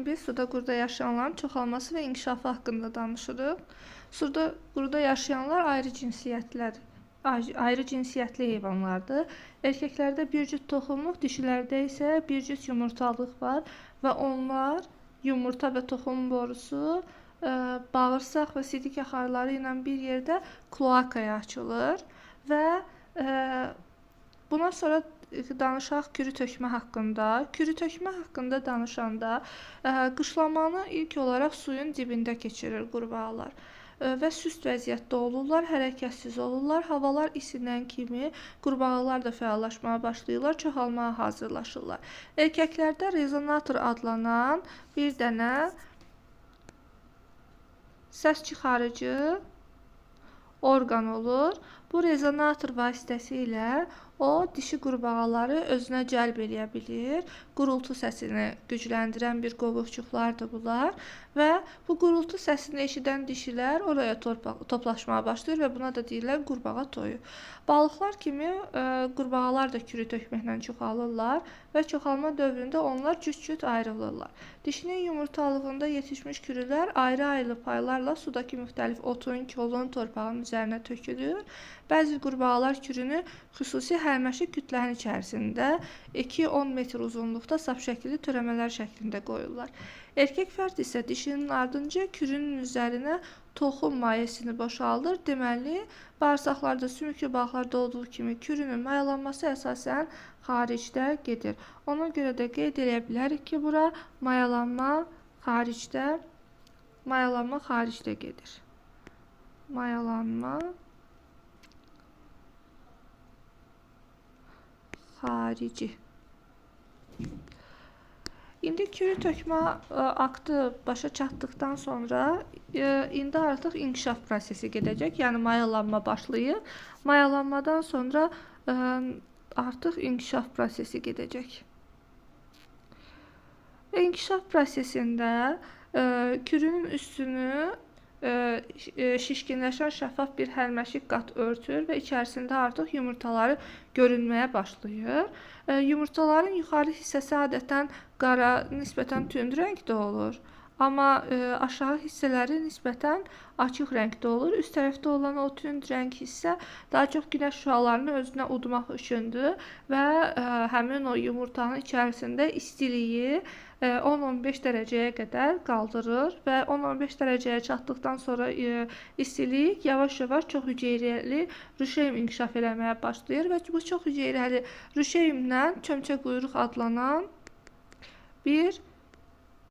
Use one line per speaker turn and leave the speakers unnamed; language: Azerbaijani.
bugün biz suda quruda yaşayanların çoxalması və inkişafı haqqında danışırıq. Suda quruda yaşayanlar ayrı cinsiyyətli heyvanlardır. Erkəklərdə bir cüt toxumluq, dişilərdə isə bir cüt yumurtalıq var və onlar yumurta və toxum borusu bağırsaq və sidik axarları ilə bir yerdə kloakaya açılır və buna sonra danışaq kürü tökmə haqqında. Kürü tökmə haqqında danışanda qışlamanı ilk olaraq suyun dibində keçirir qurbağalar və süst vəziyyətdə olurlar, hərəkətsiz olurlar. Havalar isinən kimi qurbağalar da fəallaşmağa başlayırlar, çoxalmağa hazırlaşırlar. Erkəklərdə rezonator adlanan bir dənə səs çıxarıcı orqan olur. Bu rezonator vasitəsilə o dişi qurbağaları özünə cəlb edə bilir. Gurultu səsini gücləndirən bir qovuqçuqlardır bunlar və bu gurultu səsini eşidən dişilər oraya toplaşmağa başlayır və buna da deyirlər qurbağa toyu. Balıqlar kimi qurbağalar da kürü tökməklə çoxalırlar və çoxalma dövründə onlar cüt-cüt ayrılırlar. Dişinin yumurtalığında yetişmiş kürülər ayrı-ayrı paylarla sudakı müxtəlif otun, kolun, torpağın üzərinə tökülür. Bəzi qurbağalar kürünü xüsusi hərməşik kütlənin içərisində 2-10 metr uzunluqda sap şəkilli törəmələr şəklində qoyurlar. Erkək fərd isə dişinin ardınca kürünün üzərinə toxum mayesini boşaldır. Deməli, bağırsaqlarda, sümüklü balıqlarda olduğu kimi kürünün mayalanması əsasən xaricdə gedir. Ona görə də qeyd edə bilərik ki, bura mayalanma xaricdə gedir. Mayalanma xarici. İndi kürü tökmə aktı başa çatdıqdan sonra indi artıq inkişaf prosesi gedəcək. Yəni mayalanma başlayır. Mayalanmadan sonra artıq inkişaf prosesi gedəcək. İnkişaf prosesində kürünün üstünü şişkinləşən şəffaf bir hərməşik qat örtür və içərisində artıq yumurtaları görünməyə başlayır. Yumurtaların yuxarı hissəsi adətən qara, nisbətən tünd rəngdə olur. Amma aşağı hissələri nisbətən açıq rəngdə olur. Üst tərəfdə olan o tünd rəng hissə daha çox günəş şüalarını özünə udmaq üçündür və həmin o yumurtanın içərisində istiliyi 10-15 dərəcəyə qədər qaldırır və 10-15 dərəcəyə çatdıqdan sonra istilik yavaş-yavaş çox hüceyrəli rüşeym inkişaf eləməyə başlayır və bu çox hüceyrəli rüşeymlə çömçə quyruq adlanan bir